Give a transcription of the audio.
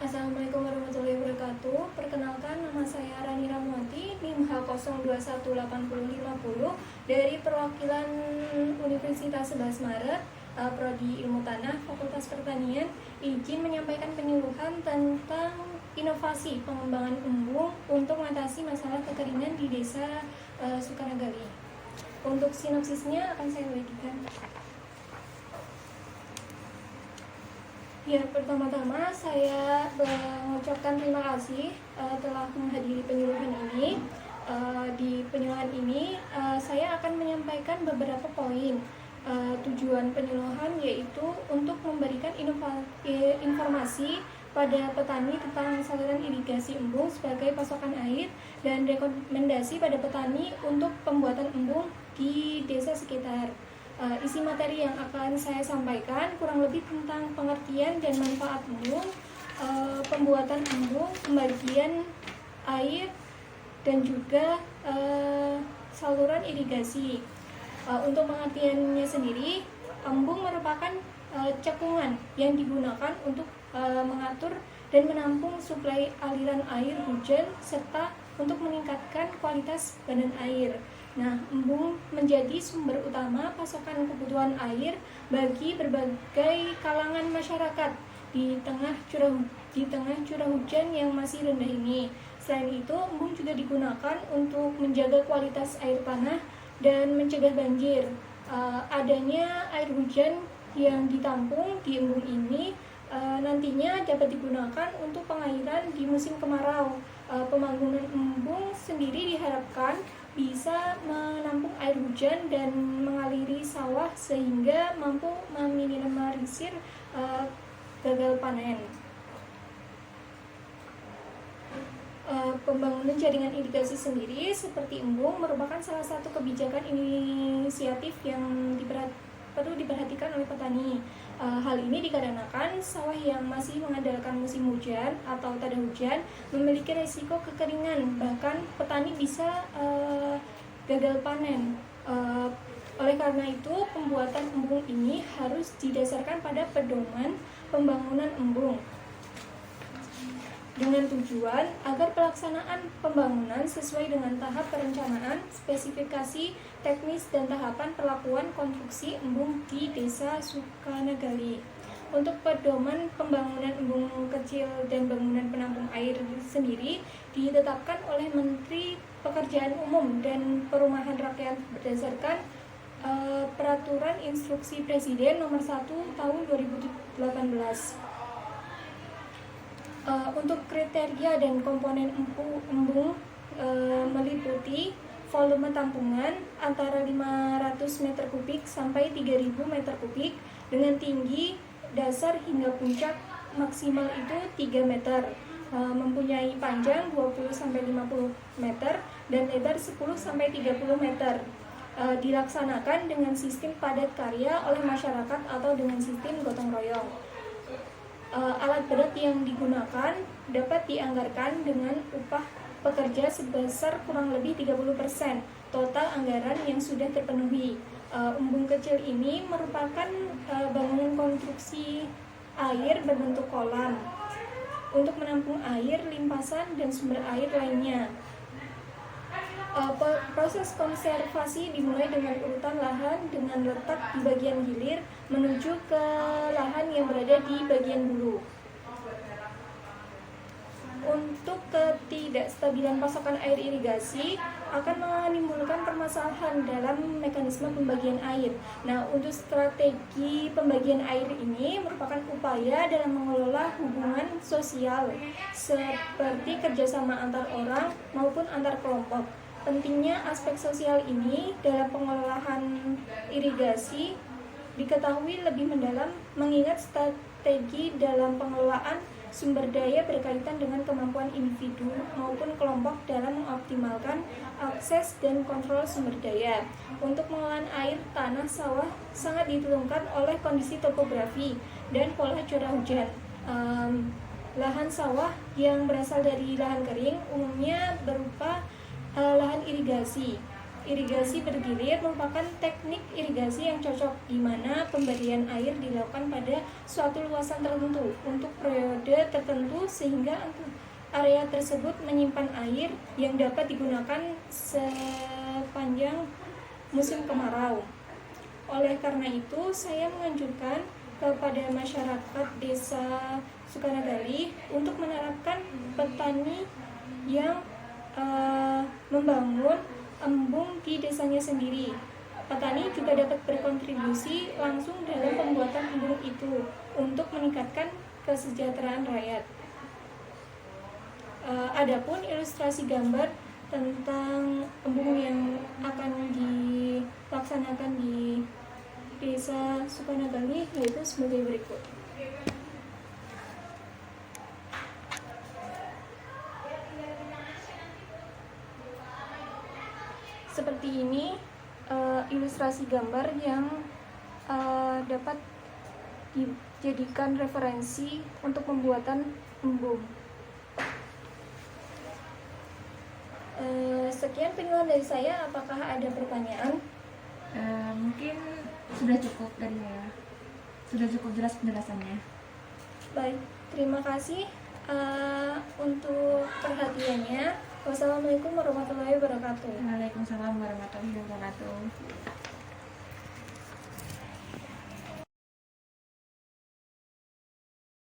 Assalamualaikum warahmatullahi wabarakatuh. Perkenalkan, nama saya Rani Ramwati, NIM H02185050 dari perwakilan Universitas 11 Maret, Prodi Ilmu Tanah, Fakultas Pertanian. Izin menyampaikan penyuluhan tentang inovasi pengembangan embung untuk mengatasi masalah kekeringan di Desa Sukanagali. Untuk sinopsisnya akan saya bagikan. Ya, pertama-tama saya mengucapkan terima kasih telah menghadiri penyuluhan ini. Di penyuluhan ini saya akan menyampaikan beberapa poin. Tujuan penyuluhan yaitu untuk memberikan informasi pada petani tentang saluran irigasi embung sebagai pasokan air dan rekomendasi pada petani untuk pembuatan embung di desa sekitar. Isi materi yang akan saya sampaikan kurang lebih tentang pengertian dan manfaat embung, pembuatan embung, pembagian air, dan juga saluran irigasi. Untuk pengertiannya sendiri, embung merupakan cekungan yang digunakan untuk mengatur dan menampung suplai aliran air hujan serta untuk meningkatkan kualitas badan air. Nah, embung menjadi sumber utama pasokan kebutuhan air bagi berbagai kalangan masyarakat di tengah curah hujan yang masih rendah ini. Selain itu, embung juga digunakan untuk menjaga kualitas air tanah dan mencegah banjir. Adanya air hujan yang ditampung di embung ini nantinya dapat digunakan untuk pengairan di musim kemarau. Pembangunan embung sendiri diharapkan bisa menampung air hujan dan mengaliri sawah sehingga mampu meminimalisir gagal panen. Pembangunan jaringan irigasi sendiri seperti embung merupakan salah satu kebijakan inisiatif yang perlu diperhatikan oleh petani. Hal ini dikarenakan sawah yang masih mengandalkan musim hujan atau tak ada hujan memiliki risiko kekeringan, bahkan petani bisa gagal panen. Oleh karena itu, pembuatan embung ini harus didasarkan pada pedoman pembangunan embung dengan tujuan agar pelaksanaan pembangunan sesuai dengan tahap perencanaan, spesifikasi teknis, dan tahapan perlakuan konstruksi embung di Desa Sukanagali. Untuk pedoman pembangunan embung kecil dan bangunan penampung air sendiri ditetapkan oleh Menteri Pekerjaan Umum dan Perumahan Rakyat berdasarkan Peraturan Instruksi Presiden Nomor 1 Tahun 2018. Untuk kriteria dan komponen embung meliputi volume tampungan antara 500 meter kubik sampai 3000 meter kubik dengan tinggi dasar hingga puncak maksimal itu 3 meter, mempunyai panjang 20-50 meter dan lebar 10-30 meter. Dilaksanakan dengan sistem padat karya oleh masyarakat atau dengan sistem gotong royong. Alat berat yang digunakan dapat dianggarkan dengan upah pekerja sebesar kurang lebih 30% total anggaran yang sudah terpenuhi. Embung kecil ini merupakan bangunan konstruksi air berbentuk kolam untuk menampung air, limpasan, dan sumber air lainnya. Proses konservasi dimulai dengan urutan lahan dengan letak di bagian hilir menuju ke lahan yang berada di bagian hulu. Untuk ketidakstabilan pasokan air irigasi akan menimbulkan permasalahan dalam mekanisme pembagian air. Nah, untuk strategi pembagian air ini merupakan upaya dalam mengelola hubungan sosial seperti kerjasama antar orang maupun antar kelompok. Pentingnya aspek sosial ini dalam pengelolaan irigasi diketahui lebih mendalam mengingat strategi dalam pengelolaan sumber daya berkaitan dengan kemampuan individu maupun kelompok dalam mengoptimalkan akses dan kontrol sumber daya. Untuk pengolahan air tanah sawah sangat ditentukan oleh kondisi topografi dan pola curah hujan. Lahan sawah yang berasal dari lahan kering umumnya berupa lahan irigasi. Irigasi bergilir merupakan teknik irigasi yang cocok di mana pemberian air dilakukan pada suatu luasan tertentu untuk periode tertentu sehingga area tersebut menyimpan air yang dapat digunakan sepanjang musim kemarau. Oleh karena itu, saya menganjurkan kepada masyarakat Desa Sukanagali untuk menerapkan petani yang membangun embung di desanya sendiri. Petani juga dapat berkontribusi langsung dalam pembuatan embung itu untuk meningkatkan kesejahteraan rakyat. Adapun ilustrasi gambar tentang embung yang akan dilaksanakan di Desa Sukanagali yaitu sebagai berikut. Seperti ini ilustrasi gambar yang dapat dijadikan referensi untuk pembuatan embung. Sekian penyuluhan dari saya. Apakah ada pertanyaan? Mungkin sudah cukup dari saya. Sudah cukup jelas penjelasannya. Baik, terima kasih untuk perhatiannya. Wassalamualaikum warahmatullahi wabarakatuh. Waalaikumsalam warahmatullahi wabarakatuh.